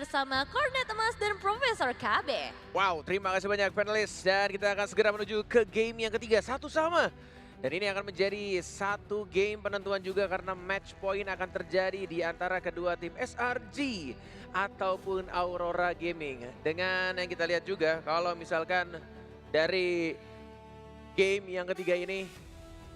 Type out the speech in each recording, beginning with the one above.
bersama Cornet Emas dan Profesor KB. Wow, terima kasih banyak panelis. Dan kita akan segera menuju ke game yang ketiga, satu sama. Dan ini akan menjadi satu game penentuan juga karena match point akan terjadi di antara kedua tim SRG ataupun Aurora Gaming. Dengan yang kita lihat juga kalau misalkan dari game yang ketiga ini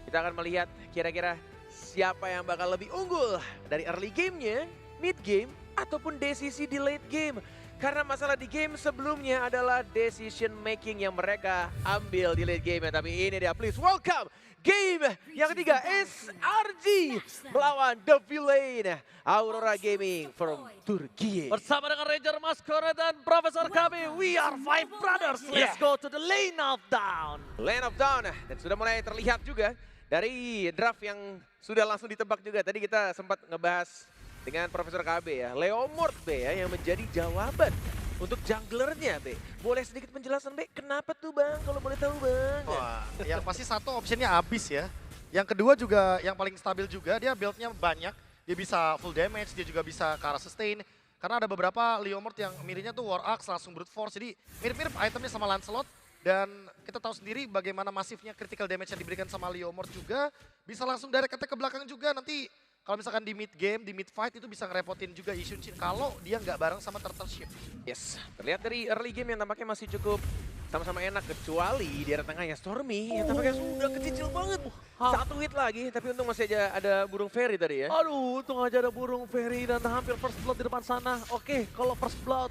kita akan melihat kira-kira siapa yang bakal lebih unggul dari early gamenya, mid game, ataupun desisi di late game. Karena masalah di game sebelumnya adalah decision making yang mereka ambil di late game. Tapi ini dia, please welcome game yang ketiga SRG melawan The Villain Aurora Gaming from Turki. Bersama dengan Ranger Maskora dan Profesor KB, we are five brothers. Let's go to the lane of down. Lane of Down, dan sudah mulai terlihat juga dari draft yang sudah langsung ditebak juga. Tadi kita sempat ngebahas dengan Profesor KB ya, Leomord B ya yang menjadi jawaban untuk junglernya B. Boleh sedikit penjelasan B, kenapa tuh Bang kalau boleh tahu Bang? Wah, yang pasti satu optionnya habis ya. Yang kedua juga yang paling stabil juga, dia build-nya banyak. Dia bisa full damage, dia juga bisa ke arah sustain. Karena ada beberapa Leomord yang miripnya tuh War Axe langsung brute force. Jadi mirip-mirip itemnya sama Lancelot. Dan kita tahu sendiri bagaimana masifnya critical damage yang diberikan sama Leomord juga. Bisa langsung direct attack ke belakang juga nanti. Kalau misalkan di mid game, di mid fight itu bisa ngerepotin juga Yi Xuanqin kalau dia nggak bareng sama Turtle Ship. Yes, terlihat dari early game yang tampaknya masih cukup sama-sama enak kecuali di area tengahnya Stormy yang tampaknya sudah kecil banget. Satu hit lagi, tapi untung masih aja ada burung fairy tadi ya. Aduh, untung aja ada burung fairy dan hampir first blood di depan sana. Oke, kalau first blood.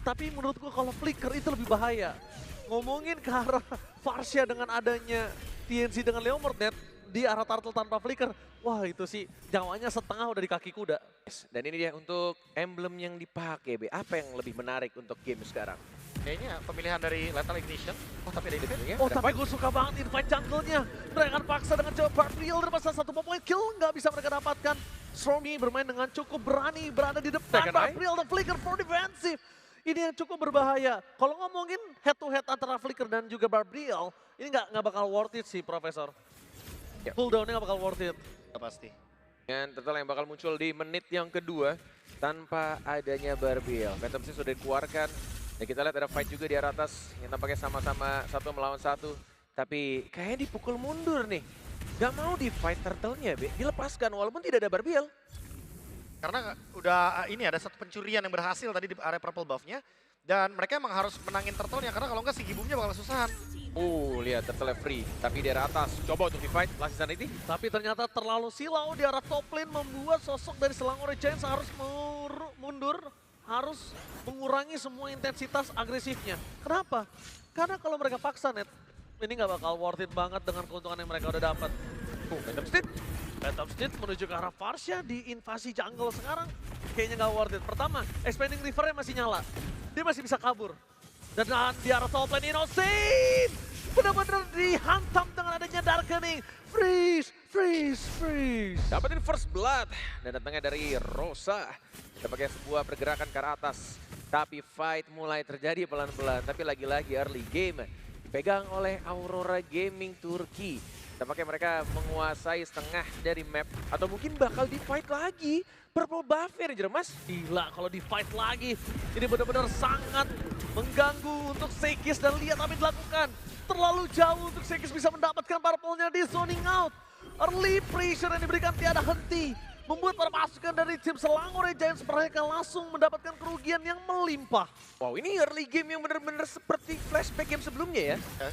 Tapi menurutku kalau flicker itu lebih bahaya. Ngomongin ke arah Varsha dengan adanya TNC dengan Leomord net di arah turtle tanpa flicker. Wah itu sih jawanya setengah udah di kaki kuda. Yes, dan ini dia untuk emblem yang dipakai B. Apa yang lebih menarik untuk game sekarang? Kayaknya pemilihan dari Lethal Ignition. Oh tapi ada ini. Oh tapi gue suka banget invite jungle-nya. Mereka akan paksa dengan coba Barbriel dan pasal satu point kill nggak bisa mereka dapatkan. Stormy bermain dengan cukup berani berada di depan. Barbriel dan flicker for defensive. Ini yang cukup berbahaya. Kalau ngomongin head to head antara flicker dan juga Barbriel, ini nggak bakal worth it sih Profesor. Yep. Cooldown-nya nggak bakal worth it. Pasti. Dengan total yang bakal muncul di menit yang kedua tanpa adanya Barbiel. Phantom Six sudah dikeluarkan dan kita lihat ada fight juga di arah atas yang tampaknya sama-sama satu melawan satu. Tapi kayaknya dipukul mundur nih. Gak mau di fight turtle-nya B, dilepaskan walaupun tidak ada Barbiel. Karena udah ini ada satu pencurian yang berhasil tadi di area purple buff-nya. Dan mereka emang harus menangin turtle-nya karena kalau enggak si Gibumnya bakal kesusahan. Lihat turtle free, tapi di arah atas. Coba untuk di-fight, Lassie Sanity. Tapi ternyata terlalu silau di arah top lane membuat sosok dari Selangor Giants harus mundur, harus mengurangi semua intensitas agresifnya. Kenapa? Karena kalau mereka paksa net, ini nggak bakal worth it banget dengan keuntungan yang mereka udah dapat. Phantom Stit. Phantom Stit menuju ke arah Varsha di invasi jungle sekarang. Kayaknya nggak worth it. Pertama, expanding rivernya masih nyala. Dia masih bisa kabur. Dan di arah top lane Innocent benar-benar dihantam dengan adanya Darkening. Freeze, freeze, freeze. Dapetin first blood dan datangnya dari Rosa. Kita pakai sebuah pergerakan ke arah atas. Tapi fight mulai terjadi pelan-pelan. Tapi lagi-lagi early game dipegang oleh Aurora Gaming Turki. Tampaknya mereka menguasai setengah dari map atau mungkin bakal di fight lagi. Purple buff ya Mas. Gila kalau di fight lagi. Ini benar-benar sangat mengganggu untuk Sekis dan lihat apa yang dilakukan. Terlalu jauh untuk Sekis bisa mendapatkan purple-nya di zoning out. Early pressure yang diberikan tiada henti. Membuat para pasukan dari tim Selangor Giants mereka langsung mendapatkan kerugian yang melimpah. Wow, ini early game yang benar-benar seperti flashback game sebelumnya ya.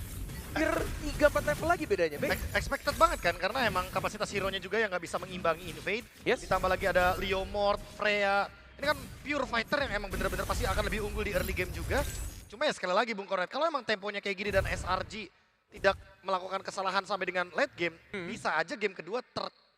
Hampir 3-4 level lagi bedanya, Be. Expected banget kan, karena emang kapasitas hero-nya juga yang nggak bisa mengimbangi Invade. Yes. Ditambah lagi ada Leomord, Freya. Ini kan pure fighter yang emang bener-bener pasti akan lebih unggul di early game juga. Cuma ya sekali lagi Bung Cornet, kalau emang temponya kayak gini dan SRG tidak melakukan kesalahan sampai dengan late game, bisa aja game kedua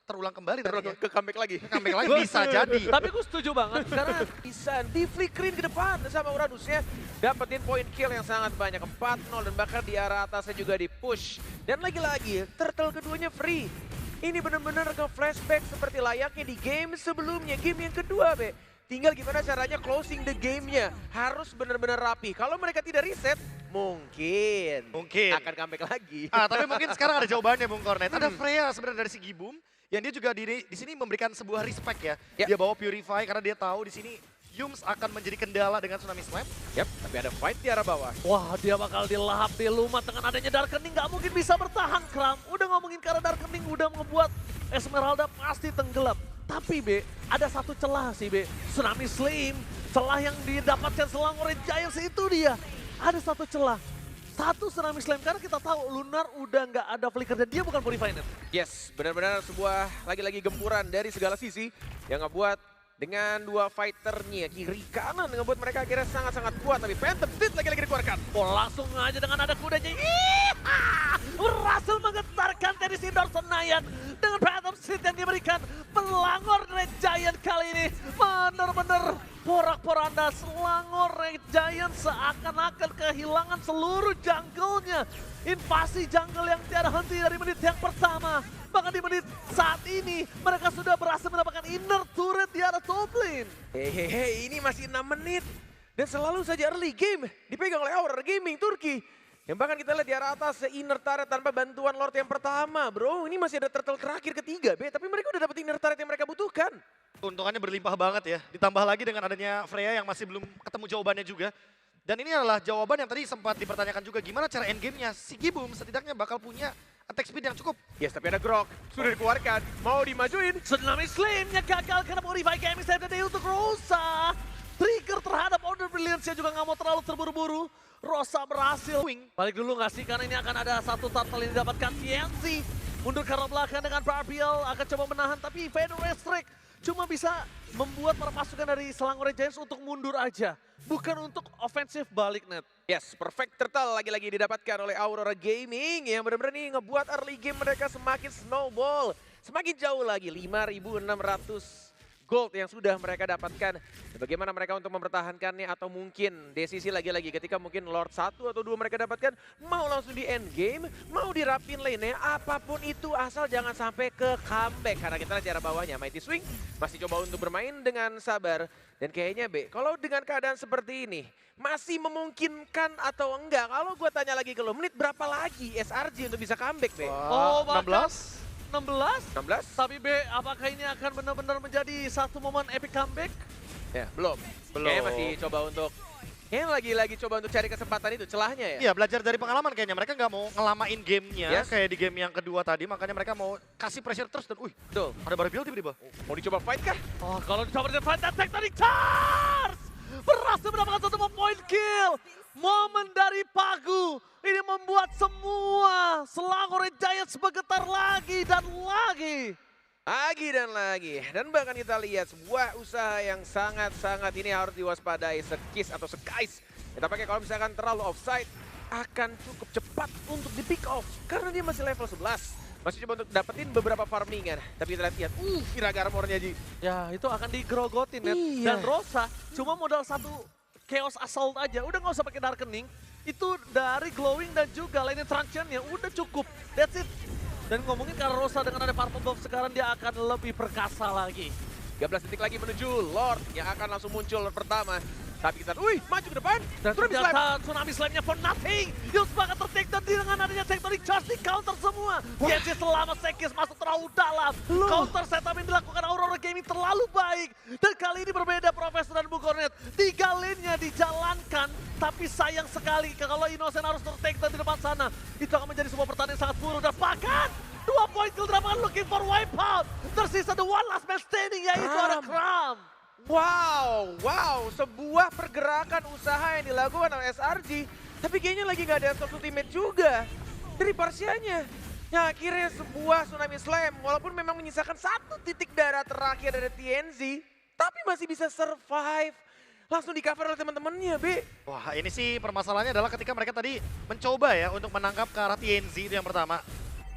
terulang kembali. Ke comeback lagi. Comeback lagi bisa jadi. Tapi gue setuju banget karena Bisa di-flickerin ke depan sama Uranusnya. Dapetin point kill yang sangat banyak, 4-0 dan bahkan di arah atasnya juga di-push. Dan lagi-lagi, turtle keduanya free. Ini benar-benar ke flashback seperti layaknya di game sebelumnya, game yang kedua, Be. Tinggal gimana caranya closing the game-nya. Harus benar-benar rapi. Kalau mereka tidak reset, mungkin akan comeback lagi. Tapi mungkin sekarang ada jawabannya Bung Cornet. Ada Freya sebenarnya dari si Gibum. Yang dia juga di sini memberikan sebuah respect ya. Dia bawa Purify karena dia tahu di sini Yums akan menjadi kendala dengan Tsunami Slam. Yap, tapi ada fight di arah bawah. Wah, dia bakal dilahap, dilumat dengan adanya Darkening. Nggak mungkin bisa bertahan, Kram. Udah ngomongin karena Darkening udah membuat Esmeralda pasti tenggelam. Tapi, B, ada satu celah sih, B. Tsunami Slam, celah yang didapatkan Selangor Giants itu dia. Ada satu celah. Satu Tsunami Slam, karena kita tahu Lunar udah nggak ada flicker dan dia bukan Purified. Yes, benar-benar sebuah lagi-lagi gempuran dari segala sisi yang ngebuat dengan dua fighternya kiri kanan ngebuat mereka akhirnya sangat-sangat kuat. Tapi Phantom Fist lagi-lagi dikeluarkan. Oh, langsung aja dengan ada kudanya. Iha! Berhasil menggetarkan Teddy Sindor Senayan dengan Phantom Fist yang diberikan. Pelangor Red Giant kali ini benar-benar porak-poranda. Selangor Red Giant seakan-akan kehilangan seluruh jungle-nya. Invasi jungle yang tiada henti dari menit yang pertama. Bahkan di menit saat ini mereka sudah berhasil mendapatkan inner turret di arah top lane. Hehehe, ini masih 6 menit. Dan selalu saja early game dipegang oleh Aurora Gaming Turki. Yang bahkan kita lihat di arah atas inner turret tanpa bantuan Lord yang pertama, bro. Ini masih ada turtle terakhir ketiga, B. Tapi mereka udah dapat inner turret yang mereka butuhkan. Keuntungannya berlimpah banget ya. Ditambah lagi dengan adanya Freya yang masih belum ketemu jawabannya juga. Dan ini adalah jawaban yang tadi sempat dipertanyakan juga. Gimana cara endgame-nya? Si Gibum setidaknya bakal punya attack speed yang cukup. Yes, tapi ada Grok. Sudah dikeluarkan. Mau dimajuin. Tsunami Slam-nya gagal karena Purify Gaming Save the Day untuk Rosa. Trigger terhadap Order Brilliance-nya juga nggak mau terlalu terburu-buru. Rosa berhasil wing. Balik dulu nggak sih? Karena ini akan ada satu turtle yang didapatkan TNC. Mundur ke arah belakang dengan Barbiel. Akan coba menahan, tapi Fade Restrict cuma bisa membuat para pasukan dari Selangor Giants untuk mundur aja. Bukan untuk ofensif balik, Net. Yes, perfect turtle lagi-lagi didapatkan oleh Aurora Gaming yang benar-benar nih ngebuat early game mereka semakin snowball. Semakin jauh lagi, 5.600 gold yang sudah mereka dapatkan. Dan bagaimana mereka untuk mempertahankannya atau mungkin desisi lagi-lagi ketika mungkin Lord 1 atau 2 mereka dapatkan, mau langsung di end game, mau dirapin lane-nya, apapun itu asal jangan sampai ke comeback. Karena kita lihat di arah bawahnya, Mighty Swing masih coba untuk bermain dengan sabar. Dan kayaknya B, kalau dengan keadaan seperti ini, masih memungkinkan atau enggak? Kalau gue tanya lagi ke lo, menit berapa lagi SRG untuk bisa comeback, B? Oh, 16? 16? 16? Tapi B, apakah ini akan benar-benar menjadi satu momen epic comeback? Ya, belum. Kayaknya masih coba untuk, kayaknya lagi-lagi coba untuk cari kesempatan itu, celahnya ya? Iya, belajar dari pengalaman kayaknya. Mereka nggak mau ngelamain gamenya Yes. kayak di game yang kedua tadi. Makanya mereka mau kasih pressure terus. Dan Betul. ada Barbiel tiba-tiba. Mau dicoba fight kah? Oh, kalau dicoba dengan fight attack tadi charge! Berhasil mendapatkan satu point kill. Momen dari Pagu. Ini membuat semua Selangor Giants bergetar lagi dan lagi. Lagi dan lagi. Dan bahkan kita lihat sebuah usaha yang sangat-sangat ini harus diwaspadai. Sekis atau sekais. Ya, tampaknya kalau misalkan terlalu offside, akan cukup cepat untuk di pick off. Karena dia masih level 11. Masih coba untuk dapetin beberapa farmingan. Tapi kita lihat, Firaga armornya Ji. Ya, itu akan digerogotin, Net. Iya. Dan Rosa cuma modal satu Chaos Assault aja. Udah nggak usah pakai Darkening. Itu dari Glowing dan juga Lightning Truncheon-nya udah cukup. That's it. Dan ngomongin karena Rosa dengan ada Purple Buff sekarang dia akan lebih perkasa lagi. 13 detik lagi menuju Lord yang akan langsung muncul Lord pertama. Tapi kita, maju ke depan. Dan Tsunami Slam. ternyata Tsunami Slam-nya for nothing. Yus banget ter-take down dengan adanya Tectonic Charge di counter semua. Genji selama Sekis masuk terlalu dalam. Counter setup yang dilakukan Aurora Gaming terlalu baik. Dan kali ini berbeda Profesor dan Bukornet. 3 lane-nya dijalankan. Tapi sayang sekali kalau Innocent harus ter-take down di depan sana. Itu akan menjadi sebuah pertandingan sangat buruk. Dan bahkan 2 point kill dapatkan looking for wipeout. Tersisa the one last man standing yaitu ada Kram. Wow, sebuah pergerakan usaha yang dilakukan oleh SRG. Tapi kayaknya lagi nggak ada stop ultimate juga dari Parsianya. Ya akhirnya sebuah Tsunami Slam, walaupun memang menyisakan 1 titik darah terakhir dari TNZ, tapi masih bisa survive. Langsung di cover oleh teman-temannya, B. Wah, ini sih permasalahannya adalah ketika mereka tadi mencoba ya untuk menangkap ke arah TNZ itu yang pertama.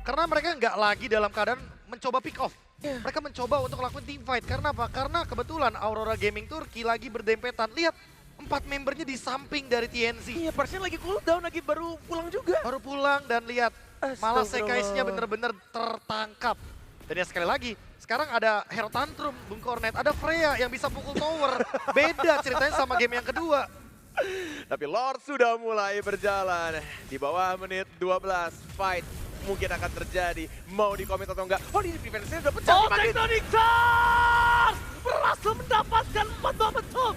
Karena mereka nggak lagi dalam keadaan mencoba pick off. Mereka mencoba untuk lakukan team fight. Karena apa? Karena kebetulan Aurora Gaming Turki lagi berdempetan. Lihat, 4 membernya di samping dari TNZ. Iya, Parsian lagi cooldown, lagi baru pulang juga. Baru pulang dan lihat, malah Astagfirullah. Sekaisnya bener-bener tertangkap. Dan ya sekali lagi, sekarang ada Hero Tantrum, Bung Kornet, ada Freya yang bisa pukul tower. Beda ceritanya sama game yang kedua. Tapi Lord sudah mulai berjalan. Di bawah menit 12, fight mungkin akan terjadi. Mau di komit atau enggak? Oh, di defense-nya udah pecah. Oh, Makin. Tectonic Charge! Berhasil mendapatkan 4 momentum.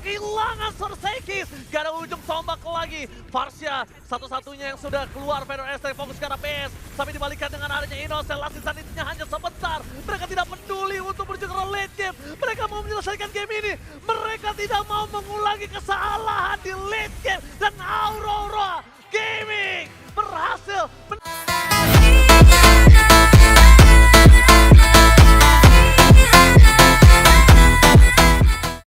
kehilangan Sersekis. Gak ada ujung tombak lagi. Varsha satu-satunya yang sudah keluar. Fedor Esther fokus ke arah PS. Tapi dibalikan dengan adanya Innocent. Last insanity-nya hanya sebentar. Mereka tidak peduli untuk menuju ke late game. Mereka mau menyelesaikan game ini. Mereka tidak mau mengulangi kesalahan di late game. Dan Aurora